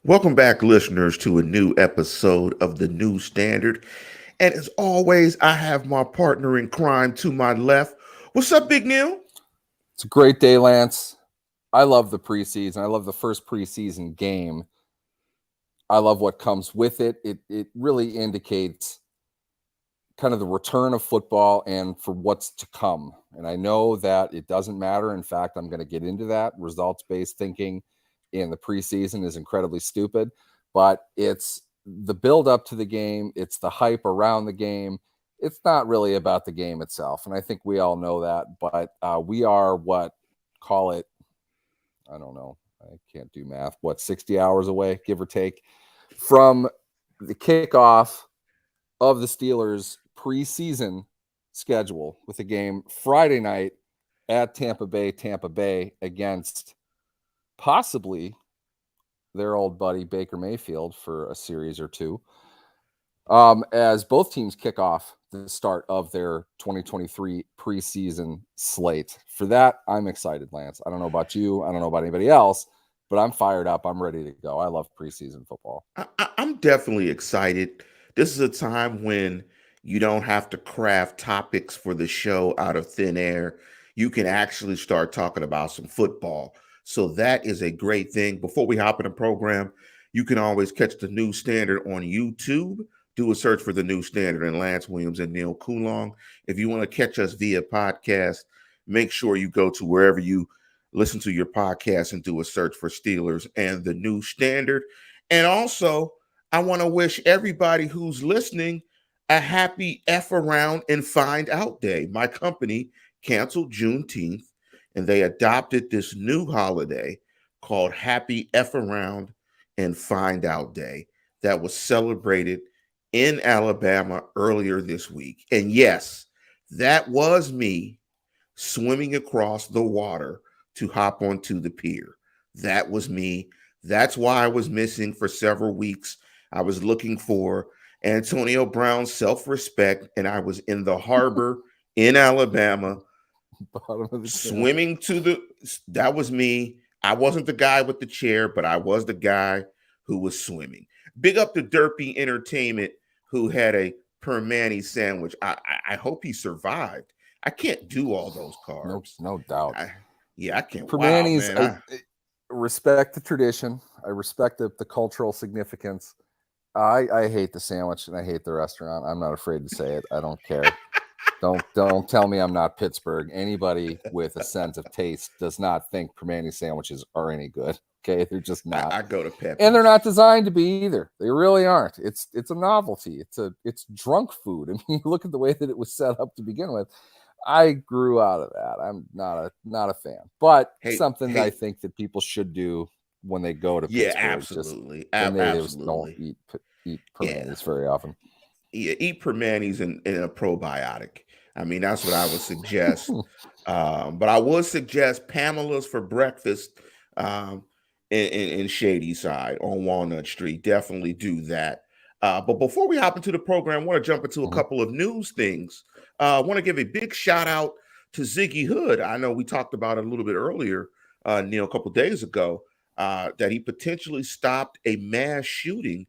Welcome back, listeners, to a new episode of The New Standard. And as always, I have my partner in crime to my left. What's up, Big Neil? It's a great day, Lance. I love the preseason. I love the first preseason game. I love what comes with it. It really indicates kind of the return of football and for what's to come. And I know that it doesn't matter. In fact, I'm going to get into that. Results-based thinking in the preseason is incredibly stupid, but it's the build up to the game. It's the hype around the game. It's not really about the game itself. And I think we all know that, but we are call it, I don't know. I can't do math. 60 hours away, give or take, from the kickoff of the Steelers preseason schedule with a game Friday night at Tampa Bay against possibly their old buddy Baker Mayfield for a series or two, as both teams kick off the start of their 2023 preseason slate. For that, I'm excited, Lance. I don't know about you. I don't know about anybody else, but I'm fired up. I'm ready to go. I love preseason football. I'm definitely excited. This is a time when you don't have to craft topics for the show out of thin air. You can actually start talking about some football. So that is a great thing. Before we hop in the program, you can always catch the New Standard on YouTube. Do a search for the New Standard and Lance Williams and Neil Coulong. If you want to catch us via podcast, make sure you go to wherever you listen to your podcast and do a search for Steelers and the New Standard. And also, I want to wish everybody who's listening a happy F around and find out day. My company canceled Juneteenth and they adopted this new holiday called Happy F Around and Find Out Day that was celebrated in Alabama earlier this week. And yes, that was me swimming across the water to hop onto the pier. That was me. That's why I was missing for several weeks. I was looking for Antonio Brown's self-respect, and I was in the harbor in Alabama swimming to the. That was me. I wasn't the guy with the chair, but I was the guy who was swimming. Big up to Derpy Entertainment, who had a Permani sandwich. I hope he survived. I can't do all those carbs. No doubt. I can't. Permani's, wow, man. I respect the tradition. I respect the cultural significance. I hate the sandwich and I hate the restaurant. I'm not afraid to say it. I don't care. Don't tell me I'm not Pittsburgh. Anybody with a sense of taste does not think Permani sandwiches are any good. Okay, they're just not. I go to Pepper's. And they're not designed to be either. They really aren't. It's a novelty. It's drunk food. I mean, look at the way that it was set up to begin with. I grew out of that. I'm not a fan, but something that I think that people should do when they go to Pittsburgh. Absolutely. Absolutely. Don't eat Permanis very often. Yeah, eat Permanis in a probiotic. I mean, that's what I would suggest. But I would suggest Pamela's for breakfast in Shady Side on Walnut Street. Definitely do that. But before we hop into the program, I want to jump into a couple of news things. I want to give a big shout out to Ziggy Hood. I know we talked about it a little bit earlier, Neil, a couple of days ago, that he potentially stopped a mass shooting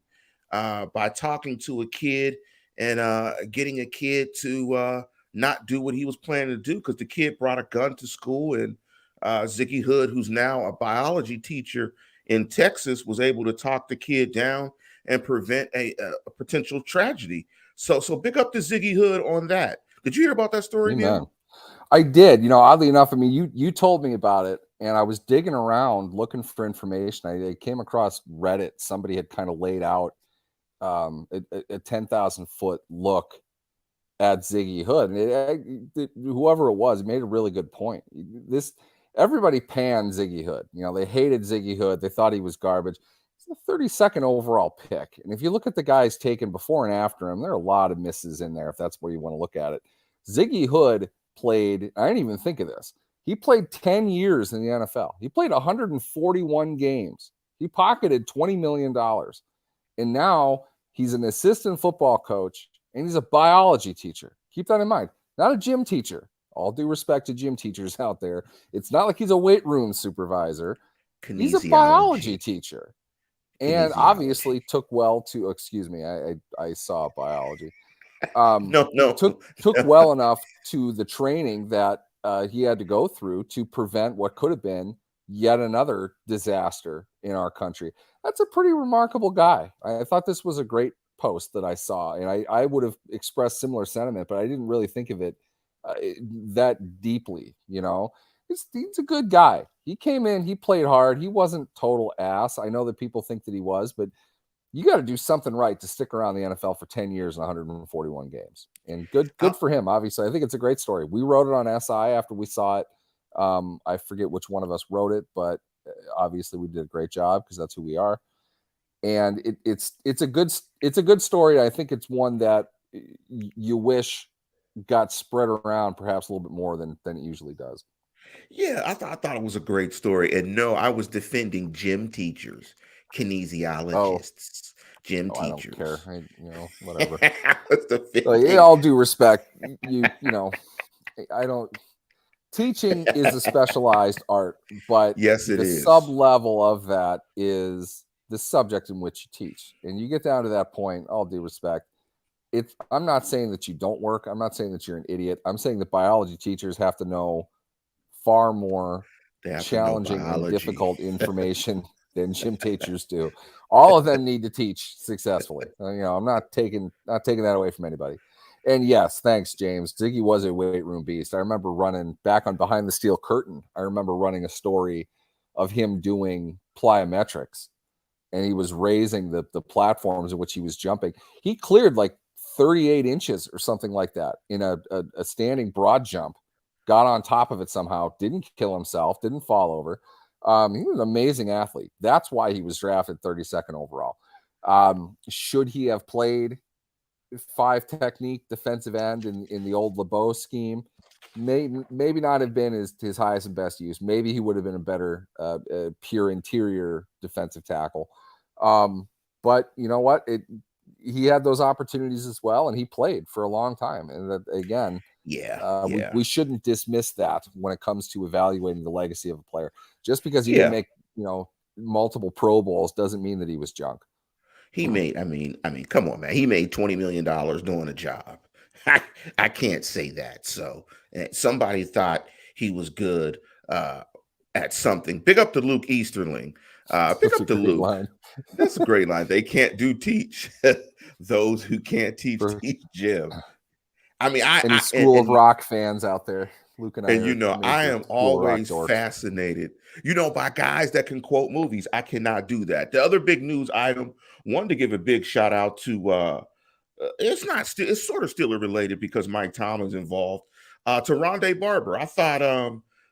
by talking to a kid and getting a kid to not do what he was planning to do because the kid brought a gun to school. And Ziggy Hood, who's now a biology teacher in Texas, was able to talk the kid down and prevent a potential tragedy. So big up to Ziggy Hood on that. Did you hear about that story, Neil? I did. Oddly enough, I mean, you told me about it, and I was digging around looking for information. I came across Reddit. Somebody had kind of laid out a 10,000-foot look at Ziggy Hood, and whoever it was made a really good point. Everybody panned Ziggy Hood. They hated Ziggy Hood. They thought he was garbage. He's the 32nd overall pick, and if you look at the guys taken before and after him, there are a lot of misses in there. If that's where you want to look at it, Ziggy Hood played. I didn't even think of this. He played 10 years in the NFL. He played 141 games. He pocketed $20 million, and now he's an assistant football coach, and he's a biology teacher. Keep that in mind. Not a gym teacher. All due respect to gym teachers out there. It's not like he's a weight room supervisor. He's a biology teacher. and obviously took well to. Excuse me, I saw biology. No. Took well enough to the training that he had to go through to prevent what could have been yet another disaster in our country. That's a pretty remarkable guy. I thought this was a great post that I saw, and I would have expressed similar sentiment, but I didn't really think of it that deeply. He's a good guy. He came in, he played hard. He wasn't total ass. I know that people think that he was, but you got to do something right to stick around the NFL for 10 years and 141 games. And good for him, obviously. I think it's a great story. We wrote it on SI after we saw it. I forget which one of us wrote it, but obviously we did a great job because that's who we are. And it's a good story. I think it's one that you wish got spread around perhaps a little bit more than it usually does. Yeah, I thought it was a great story. And no, I was defending gym teachers, kinesiologists, gym I don't care. teachers. Whatever. I was defending. In all due respect, I don't. Teaching is a specialized art, but yes, it is. The sub level of that is the subject in which you teach, and you get down to that point. All due respect, I'm not saying that you don't work. I'm not saying that you're an idiot. I'm saying that biology teachers have to know far more challenging and difficult information than gym teachers do. All of them need to teach successfully. I'm not taking that away from anybody. And yes, thanks, James. Ziggy was a weight room beast. I remember running back on Behind the Steel Curtain. I remember running a story of him doing plyometrics, and he was raising the platforms in which he was jumping. He cleared like 38 inches or something like that in a standing broad jump, got on top of it somehow, didn't kill himself, didn't fall over. He was an amazing athlete. That's why he was drafted 32nd overall. Should he have played 5 technique defensive end in the old LeBeau scheme? Maybe not have been his highest and best use. Maybe he would have been a better pure interior defensive tackle. But you know what? He had those opportunities as well, and he played for a long time. And that, again, we shouldn't dismiss that when it comes to evaluating the legacy of a player. Just because he didn't make multiple Pro Bowls doesn't mean that he was junk. He made, I mean, come on, man. He made $20 million doing a job. I can't say that. So somebody thought he was good at something. Big up to Luke Easterling. Big up to Luke. Line. That's a great line. They can't teach. Those who can't teach Jim. I mean, any School of Rock fans out there, Luke and I am always fascinated, by guys that can quote movies. I cannot do that. The other big news item, wanted to give a big shout out to, it's sort of still related because Mike Tomlin's involved, to Rondé Barber. I thought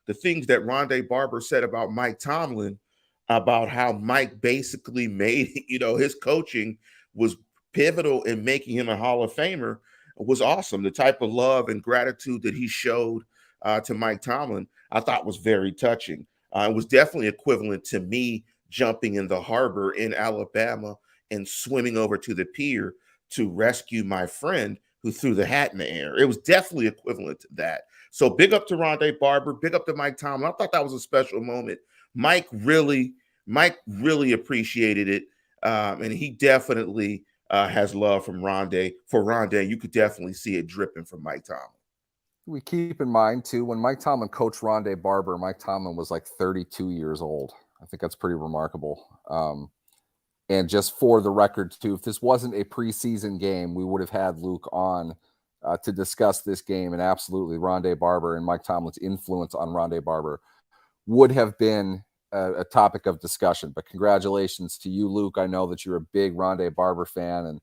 the things that Rondé Barber said about Mike Tomlin, about how Mike basically made, his coaching was pivotal in making him a Hall of Famer, was awesome. The type of love and gratitude that he showed to Mike Tomlin, I thought was very touching. It was definitely equivalent to me jumping in the harbor in Alabama and swimming over to the pier to rescue my friend who threw the hat in the air. It was definitely equivalent to that. So big up to Rondé Barber, big up to Mike Tomlin. I thought that was a special moment. Mike really appreciated it, and he definitely has love from Rondé. For Rondé, you could definitely see it dripping from Mike Tomlin. We keep in mind, too, when Mike Tomlin coached Rondé Barber, Mike Tomlin was like 32 years old. I think that's pretty remarkable. And just for the record, too, if this wasn't a preseason game, we would have had Luke on to discuss this game. And absolutely, Rondé Barber and Mike Tomlin's influence on Rondé Barber would have been a topic of discussion. But congratulations to you, Luke. I know that you're a big Rondé Barber fan, and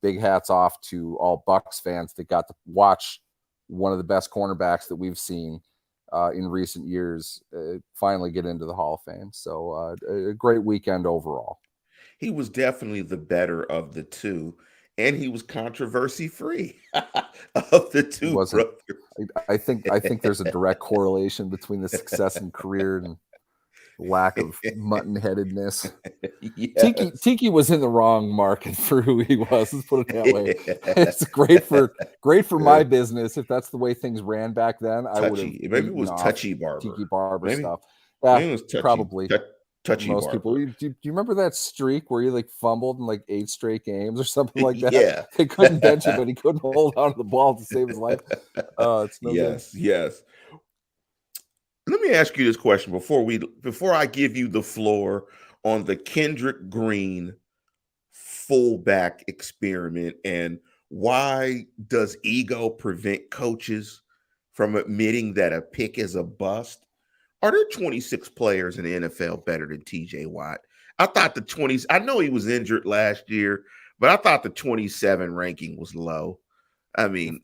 big hats off to all Bucs fans that got to watch one of the best cornerbacks that we've seen in recent years finally get into the Hall of Fame. So a great weekend overall. He was definitely the better of the two, and he was controversy free of the two brothers. I think there's a direct correlation between the success in career and lack of mutton-headedness. Yes. Tiki was in the wrong market for who he was. Let's put it that way. It's great for my business. If that's the way things ran back then, I would have. Maybe it was Touchy Barber. Tiki Barber maybe, stuff. Maybe it was touchy, probably Touchy most people. Barber. Do you remember that streak where he like fumbled in like 8 straight games or something like that? Yeah. They couldn't bench him, but he couldn't hold on to the ball to save his life. It's no good. Yes, yes. Let me ask you this question before I give you the floor on the Kendrick Green fullback experiment, and why does ego prevent coaches from admitting that a pick is a bust? Are there 26 players in the NFL better than TJ Watt? I thought the 20s, I know he was injured last year, but I thought the 27 ranking was low. I If mean,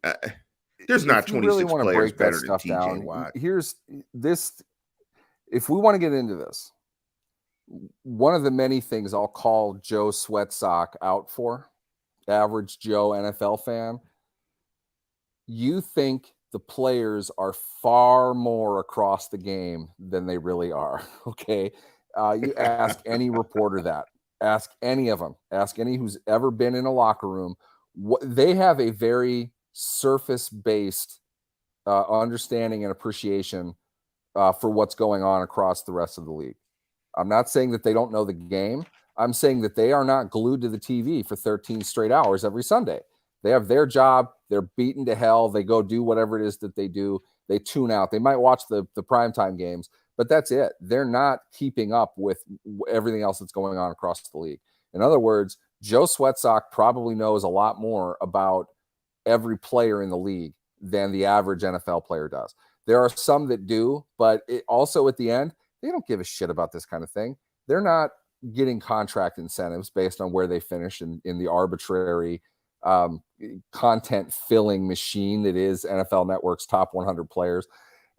there's not if you really 26 want to players break that better than stuff TJ down, Watt. here's this. If we want to get into this, one of the many things I'll call Joe Sweatsock out for, average Joe NFL fan, you think the players are far more across the game than they really are. Okay. You ask any reporter that, ask any of them, ask any who's ever been in a locker room. They have a very surface based understanding and appreciation for what's going on across the rest of the league. I'm not saying that they don't know the game. I'm saying that they are not glued to the TV for 13 straight hours every Sunday. They have their job. They're beaten to hell. They go do whatever it is that they do. They tune out. They might watch the primetime games, but that's it. They're not keeping up with everything else that's going on across the league. In other words, Joe Sweatsock probably knows a lot more about every player in the league than the average NFL player does. There are some that do, but also at the end, they don't give a shit about this kind of thing. They're not getting contract incentives based on where they finish in the arbitrary content filling machine that is NFL Network's top 100 players.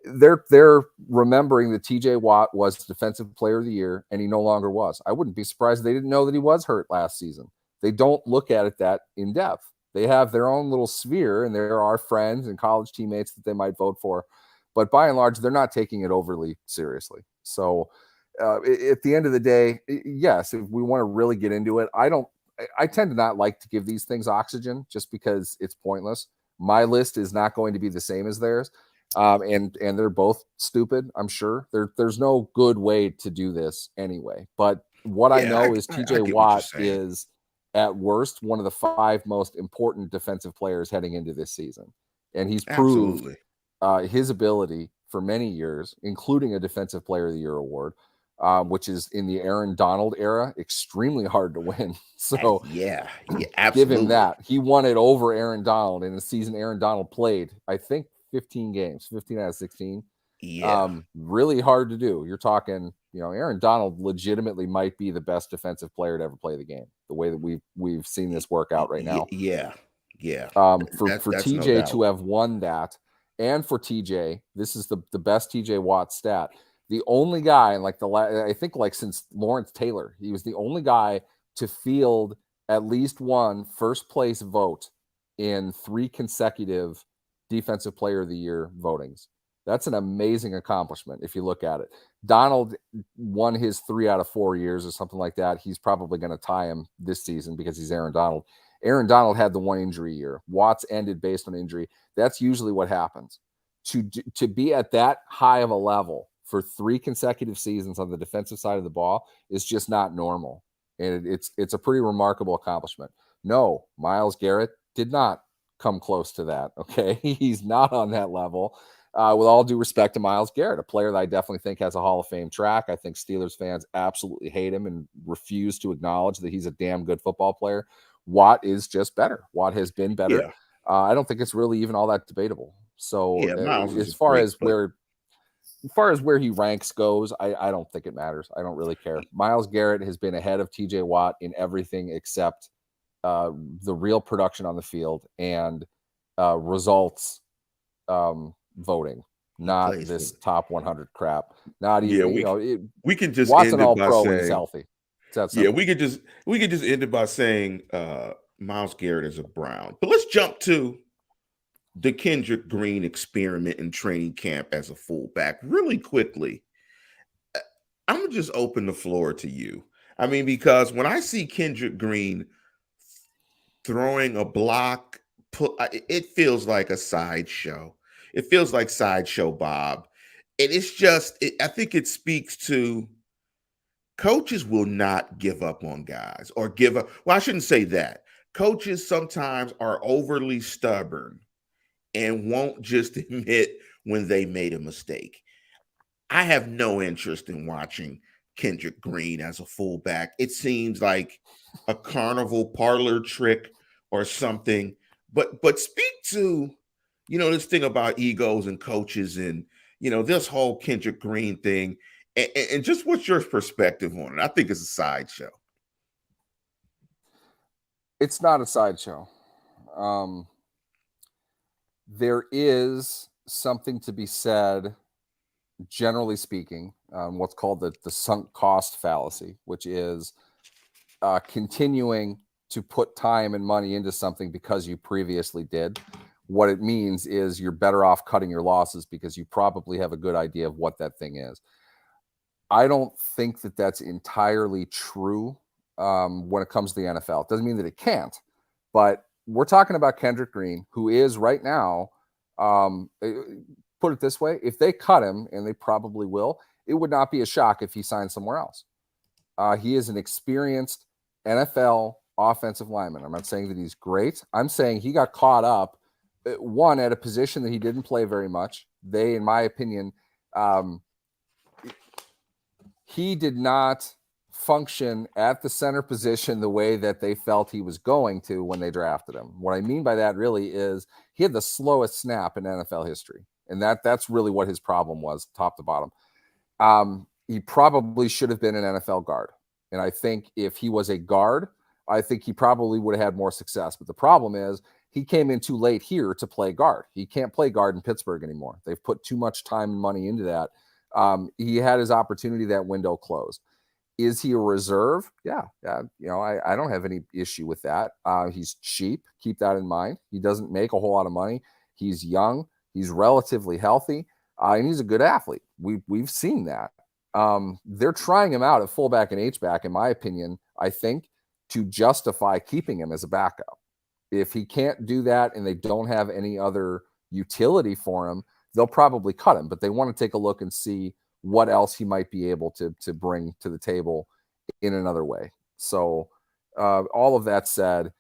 They're remembering that TJ Watt was Defensive Player of the Year, and he no longer was. I wouldn't be surprised if they didn't know that he was hurt last season. They don't look at it that in depth. They have their own little sphere, and there are friends and college teammates that they might vote for. But by and large, they're not taking it overly seriously. So at the end of the day, yes, if we want to really get into it, I tend to not like to give these things oxygen just because it's pointless. My list is not going to be the same as theirs. And they're both stupid, I'm sure. There's no good way to do this anyway. But what I know is TJ Watt is at worst one of the 5 most important defensive players heading into this season. And he's proved his ability for many years, including a Defensive Player of the Year award, which is in the Aaron Donald era, extremely hard to win. So yeah, absolutely. Give him that. He won it over Aaron Donald in the season Aaron Donald played, I think, 15 games, 15 out of 16. Yeah. Really hard to do. You're talking, Aaron Donald legitimately might be the best defensive player to ever play the game, the way that we've seen this work out right now. Yeah. For TJ to have won that, and for TJ, this is the best TJ Watt stat. The only guy, I think since Lawrence Taylor, he was the only guy to field at least one first place vote in 3 consecutive Defensive Player of the Year votings. That's an amazing accomplishment if you look at it. Donald won his 3 out of 4 years or something like that. He's probably going to tie him this season because he's Aaron Donald. Aaron Donald had the 1 injury year. Watts ended based on injury. That's usually what happens. To be at that high of a level for 3 consecutive seasons on the defensive side of the ball is just not normal. And it's a pretty remarkable accomplishment. No, Myles Garrett did not come close to that. Okay. He's not on that level. With all due respect to Myles Garrett, a player that I definitely think has a Hall of Fame track. I think Steelers fans absolutely hate him and refuse to acknowledge that he's a damn good football player. Watt is just better. Watt has been better. Yeah. I don't think it's really even all that debatable. So as far as where he ranks goes, I don't think it matters. I don't really care. Myles Garrett has been ahead of TJ Watt in everything except the real production on the field and results voting, not this top 100 crap. Not even, we can just Watt's end an it by all-pro saying, when he's healthy. We could just end it by saying Myles Garrett is a Brown. But let's jump to the Kendrick Green experiment in training camp as a fullback really quickly. I'm gonna just open the floor to you. I mean, because when I see Kendrick Green throwing a block, it feels like a sideshow. It feels like Sideshow Bob. And it's just, I think it speaks to coaches will not give up on guys or give up. Well, I shouldn't say that. Coaches sometimes are overly stubborn and won't just admit when they made a mistake. I have no interest in watching Kendrick Green as a fullback. It seems like a carnival parlor trick or something. But speak to, this thing about egos and coaches and this whole Kendrick Green thing, and just what's your perspective on it? I think it's a sideshow. It's not a sideshow. There is something to be said, generally speaking, what's called the sunk cost fallacy, which is continuing to put time and money into something because you previously did. What it means is you're better off cutting your losses because you probably have a good idea of what that thing is. I don't think that that's entirely true when it comes to the NFL. It doesn't mean that it can't, but we're talking about Kendrick Green, who is right now, put it this way, if they cut him, and they probably will, it would not be a shock if he signed somewhere else. He is an experienced NFL offensive lineman. I'm not saying that he's great. I'm saying he got caught up, one, at a position that he didn't play very much. They, in my opinion, he did not function at the center position the way that they felt he was going to when they drafted him. What I mean by that really is he had the slowest snap in NFL history. And that's really what his problem was, top to bottom. He probably should have been an NFL guard. And I think if he was a guard, I think he probably would have had more success. But the problem is he came in too late here to play guard. He can't play guard in Pittsburgh anymore. They've put too much time and money into that. He had his opportunity, that window closed. Is he a reserve? Yeah. I don't have any issue with that. He's cheap. Keep that in mind. He doesn't make a whole lot of money. He's young. He's relatively healthy. And he's a good athlete. We've seen that. They're trying him out at fullback and H-back, in my opinion, I think, to justify keeping him as a backup. If he can't do that and they don't have any other utility for him, they'll probably cut him. But they want to take a look and see what else he might be able to bring to the table in another way. So all of that said,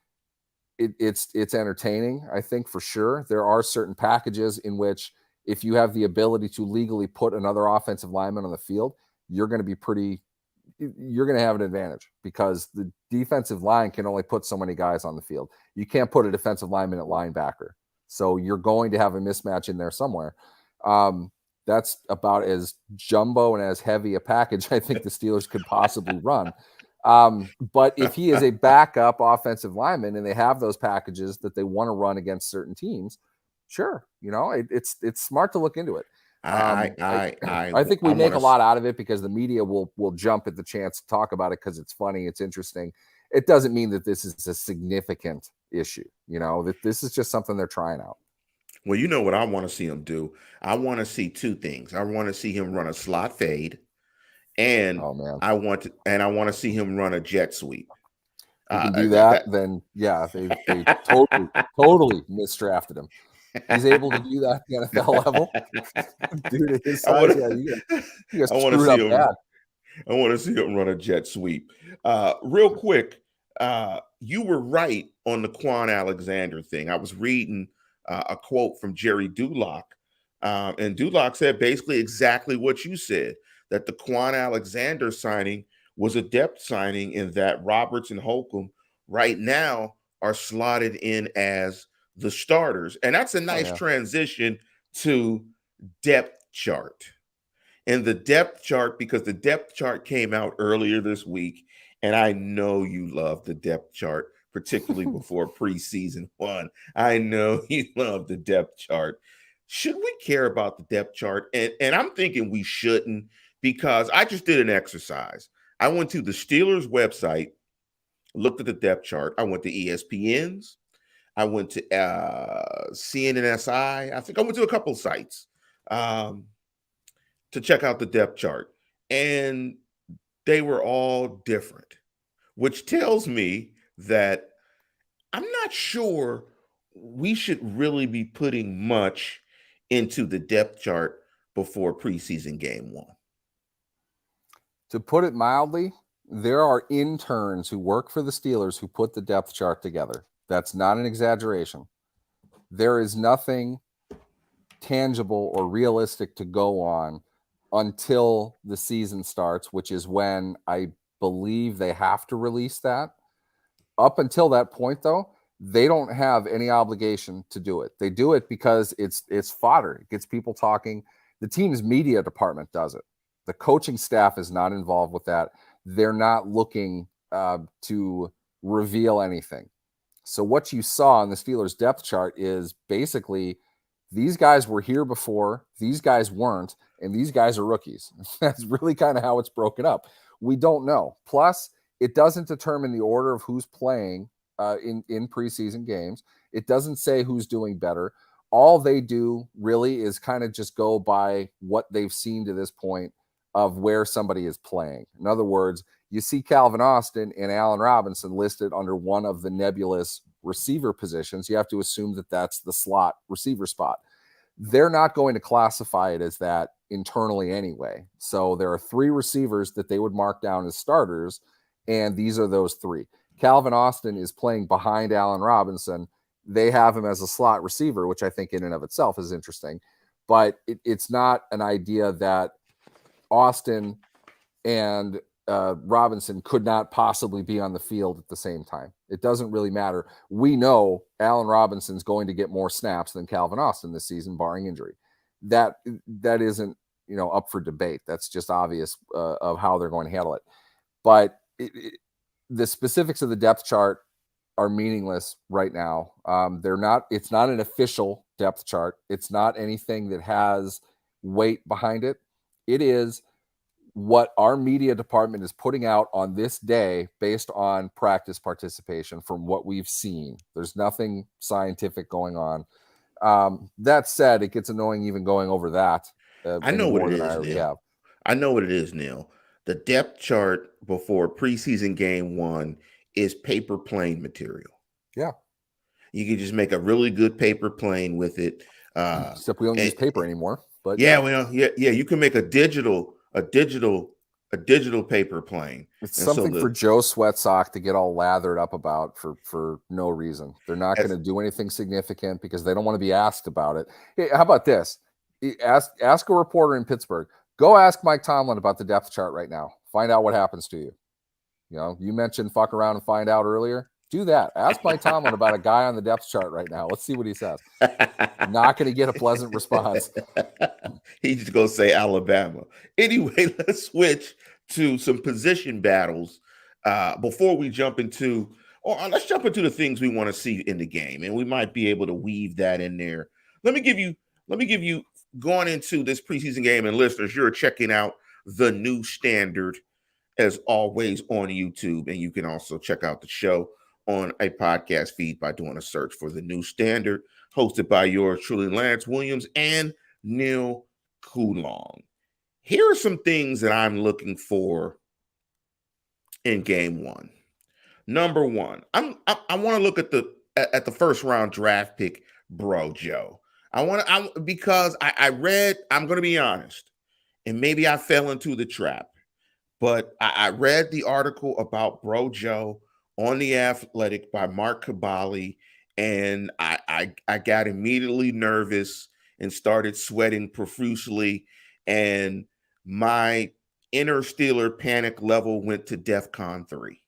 it's entertaining, I think, for sure. There are certain packages in which if you have the ability to legally put another offensive lineman on the field, you're going to have an advantage because the defensive line can only put so many guys on the field. You can't put a defensive lineman at linebacker. So you're going to have a mismatch in there somewhere. That's about as jumbo and as heavy a package I think the Steelers could possibly run. But if he is a backup offensive lineman and they have those packages that they want to run against certain teams, sure, it's smart to look into it. I think we make a lot out of it because the media will jump at the chance to talk about it because it's funny, it's interesting. It doesn't mean that this is a significant issue, that this is just something they're trying out. Well, you know what I want to see him do? I want to see two things. I want to see him run a slot fade, and I want to see him run a jet sweep. He can do that, then yeah, they totally misdrafted him. He's able to do that at the NFL level. Dude, at his size, I want to see him run a jet sweep. Real quick, you were right on the Quan Alexander thing. I was reading a quote from Jerry Dulock, and Dulock said basically exactly what you said, that the Quan Alexander signing was a depth signing in that Roberts and Holcomb right now are slotted in as the starters. And that's a nice transition to depth chart. And the depth chart, because the depth chart came out earlier this week, and I know you love the depth chart, particularly before preseason one. I know you love the depth chart. Should we care about the depth chart? And I'm thinking we shouldn't, because I just did an exercise. I went to the Steelers website, looked at the depth chart. I went to ESPN's. I went to CNNSI. I think I went to a couple of sites to check out the depth chart. And they were all different, which tells me that I'm not sure we should really be putting much into the depth chart before preseason game one. To put it mildly, there are interns who work for the Steelers who put the depth chart together. That's not an exaggeration. There is nothing tangible or realistic to go on until the season starts, which is when I believe they have to release that. Up until that point, though, they don't have any obligation to do it. They do it because it's fodder. It gets people talking. The team's media department does it. The coaching staff is not involved with that. They're not looking to reveal anything. So what you saw in the Steelers depth chart is basically these guys were here before, these guys weren't, and these guys are rookies. That's really kind of how it's broken up. We don't know. Plus, it doesn't determine the order of who's playing in preseason games. It doesn't say who's doing better. All they do really is kind of just go by what they've seen to this point of where somebody is playing. In other words, you see Calvin Austin and Allen Robinson listed under one of the nebulous receiver positions. You have to assume that that's the slot receiver spot. They're not going to classify it as that internally anyway. So there are 3 receivers that they would mark down as starters, and these are those 3. Calvin Austin is playing behind Allen Robinson. They have him as a slot receiver, which I think in and of itself is interesting. But it's not an idea that Austin and Robinson could not possibly be on the field at the same time. It doesn't really matter. We know Allen Robinson's going to get more snaps than Calvin Austin this season, barring injury. That isn't up for debate. That's just obvious of how they're going to handle it. But the specifics of the depth chart are meaningless right now. It's not an official depth chart. It's not anything that has weight behind it. It is what our media department is putting out on this day based on practice participation from what we've seen. There's nothing scientific going on. That said, it gets annoying even going over that. I know what it is, Neil. I know what it is, Neil. The depth chart before preseason game 1 is paper plane material. Yeah. You can just make a really good paper plane with it. Except we don't use paper anymore. But you can make a digital paper plane. It's something for Joe Sweatsock to get all lathered up about for no reason. They're not going to do anything significant because they don't want to be asked about it. Hey, how about this? Ask a reporter in Pittsburgh. Go ask Mike Tomlin about the depth chart right now. Find out what happens to you. You mentioned fuck around and find out earlier. Do that. Ask Mike Tomlin about a guy on the depth chart right now. Let's see what he says. Not going to get a pleasant response. He's just going to say Alabama. Anyway, let's switch to some position battles before we jump into, let's jump into the things we want to see in the game, and we might be able to weave that in there. Let me give you going into this preseason game, and listeners, you're checking out The New Standard as always on YouTube, and you can also check out the show on a podcast feed by doing a search for The New Standard, hosted by yours truly, Lance Williams and Neil Coulon. Here are some things that I'm looking for in game 1. Number 1, I want to look at the first round draft pick, Bro Joe. Because I read, I'm going to be honest, and maybe I fell into the trap, but I read the article about Bro Joe on The Athletic by Mark Kabali, and I got immediately nervous and started sweating profusely, and my inner Steeler panic level went to DEFCON 3.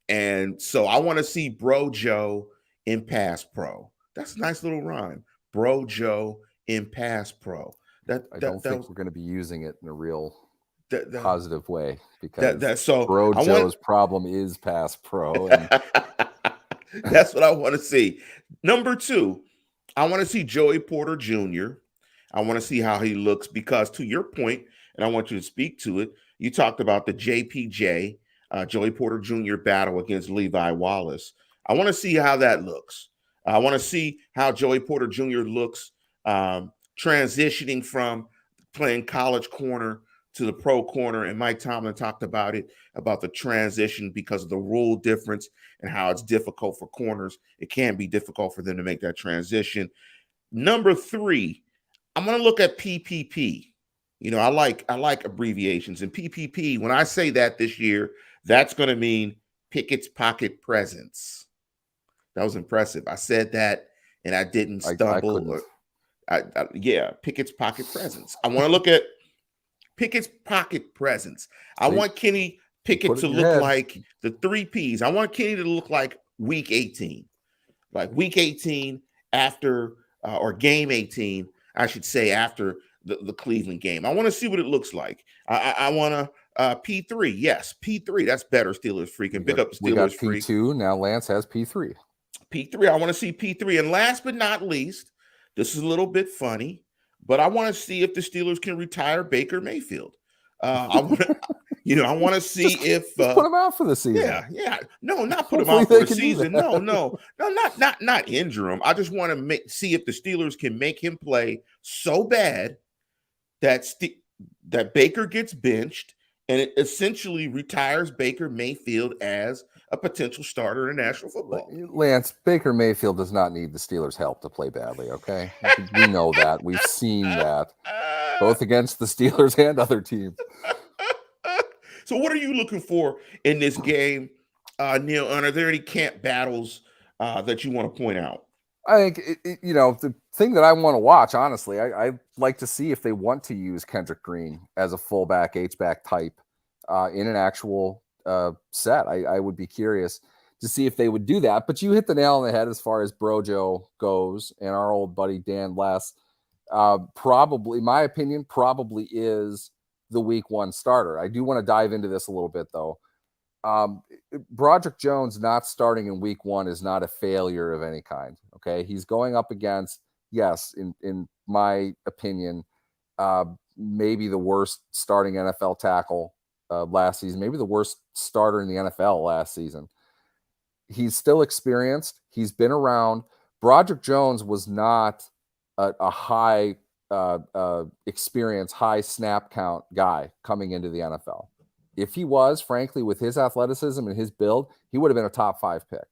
And so I want to see Bro Joe in Pass Pro. That's a nice little rhyme. Bro Joe in Pass Pro. I don't think we're going to be using it in a real positive way, because Bro Joe's problem is Pass Pro. And that's what I want to see. Number 2, I want to see Joey Porter Jr. I want to see how he looks, because to your point, and I want you to speak to it, you talked about the JPJ, Joey Porter Jr. battle against Levi Wallace. I want to see how that looks. I want to see how Joey Porter Jr. looks transitioning from playing college corner to the pro corner. And Mike Tomlin talked about it, about the transition because of the rule difference and how it's difficult for corners. It can be difficult for them to make that transition. Number 3, I'm going to look at PPP. I like abbreviations and PPP. When I say that this year, that's going to mean Pickett's Pocket Presence. That was impressive. I said that and I didn't I stumble. couldn't. Yeah, Pickett's Pocket Presence. I want to look at Pickett's Pocket Presence. I See, want Kenny Pickett put it to in your look head. like the three Ps. I want Kenny to look like week 18. Like week 18 after, or game 18, I should say, after the Cleveland game. I want to see what it looks like. I want to P3. Yes, P3. That's better, Steelers freak. And big up the We Steelers got freak. P2. Now Lance has P3. P3. I want to see P3. And last but not least, this is a little bit funny, but I want to see if the Steelers can retire Baker Mayfield. I want to, I want to see if Just put him out for the season. yeah. No, not put him Hopefully out for they the can do season. that. No, not injure him. I just want to see if the Steelers can make him play so bad that that Baker gets benched and it essentially retires Baker Mayfield as a potential starter in National Football. Lance, Baker Mayfield does not need the Steelers' help to play badly, okay? We know that. We've seen that, both against the Steelers and other teams. So what are you looking for in this game, Neil? And are there any camp battles that you want to point out? I think, the thing that I want to watch, honestly, I like to see if they want to use Kendrick Green as a fullback, H-back type in an actual set. I would be curious to see if they would do that. But you hit the nail on the head as far as Brojo goes, and our old buddy Dan Less, probably, my opinion, probably is the week one starter. I do want to dive into this a little bit, though. Broderick Jones not starting in week one is not a failure of any kind. Okay. He's going up against, yes, in my opinion, maybe the worst starting NFL tackle last season, maybe the worst starter in the NFL last season. He's still experienced. He's been around. Broderick Jones was not a high experience, high snap count guy coming into the NFL. If he was, frankly, with his athleticism and his build, he would have been a top 5 pick.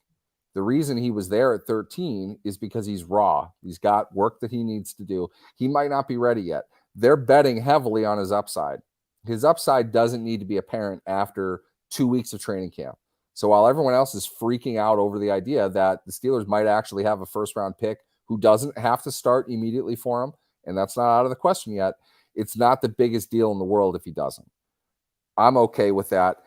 The reason he was there at 13 is because he's raw. He's got work that he needs to do. He might not be ready yet. They're betting heavily on his upside. His upside doesn't need to be apparent after 2 weeks of training camp. So while everyone else is freaking out over the idea that the Steelers might actually have a first-round pick who doesn't have to start immediately for him, and that's not out of the question yet, it's not the biggest deal in the world if he doesn't. I'm okay with that.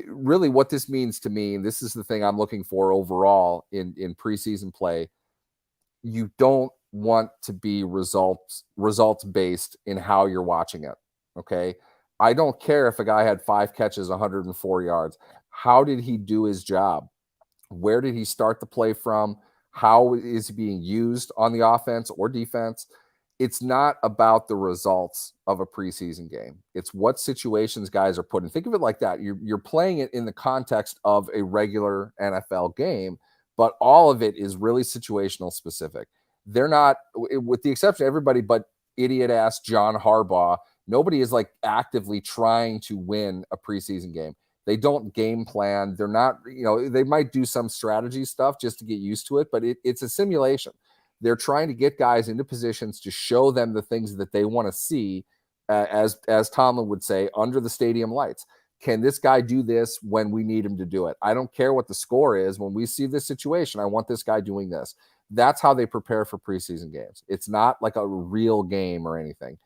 Really what this means to me, and this is the thing I'm looking for overall in preseason play, you don't want to be results based in how you're watching it. Okay. I don't care if a guy had 5 catches, 104 yards. How did he do his job? Where did he start the play from? How is he being used on the offense or defense? It's not about the results of a preseason game. It's what situations guys are put in. Think of it like that. You're playing it in the context of a regular NFL game, but all of it is really situational specific. They're not, with the exception of everybody but idiot-ass John Harbaugh, nobody is like actively trying to win a preseason game. They don't game plan. They're not, they might do some strategy stuff just to get used to it, but it's a simulation. They're trying to get guys into positions to show them the things that they want to see, as Tomlin would say, under the stadium lights. Can this guy do this when we need him to do it? I don't care what the score is. When we see this situation, I want this guy doing this. That's how they prepare for preseason games. It's not like a real game or anything.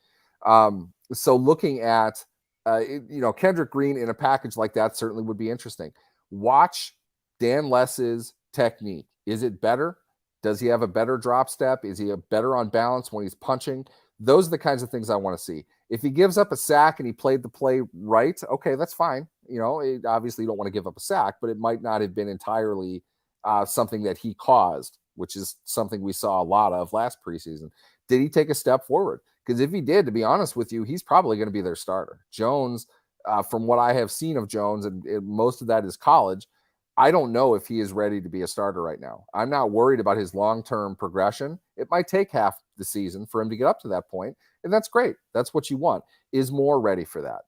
So looking at, Kendrick Green in a package like that certainly would be interesting. Watch Dan Less's technique. Is it better? Does he have a better drop step? Is he a better on balance when he's punching? Those are the kinds of things I want to see. If he gives up a sack and he played the play right, okay, that's fine. Obviously you don't want to give up a sack, but it might not have been entirely something that he caused, which is something we saw a lot of last preseason. Did he take a step forward? Because if he did, to be honest with you, he's probably going to be their starter. Jones, from what I have seen of Jones, and most of that is college, I don't know if he is ready to be a starter right now. I'm not worried about his long-term progression. It might take half the season for him to get up to that point, and that's great. That's what you want. Is Moore ready for that?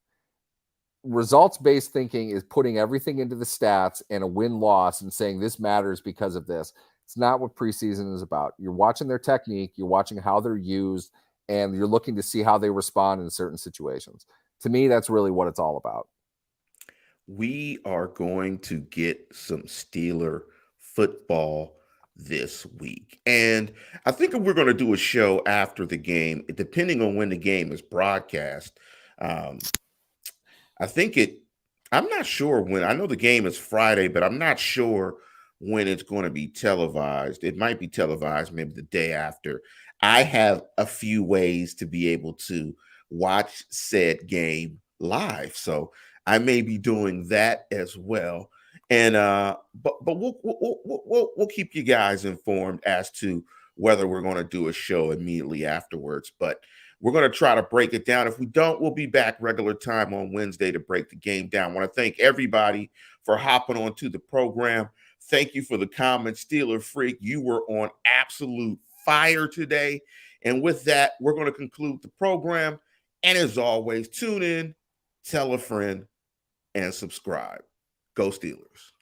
Results-based thinking is putting everything into the stats and a win-loss and saying this matters because of this. It's not what preseason is about. You're watching their technique. You're watching how they're used, and you're looking to see how they respond in certain situations. To me, that's really what it's all about. We are going to get some Steeler football this week. And I think we're going to do a show after the game, depending on when the game is broadcast. Um, I think I'm not sure when. I know the game is Friday, but I'm not sure when it's going to be televised. It might be televised maybe the day after. I have a few ways to be able to watch said game live. So I may be doing that as well. And but we'll keep you guys informed as to whether we're going to do a show immediately afterwards. But we're going to try to break it down. If we don't, we'll be back regular time on Wednesday to break the game down. I want to thank everybody for hopping onto the program. Thank you for the comments, Steeler Freak. You were on absolute fire today. And with that, we're going to conclude the program. And as always, tune in, tell a friend, and subscribe. Go Steelers.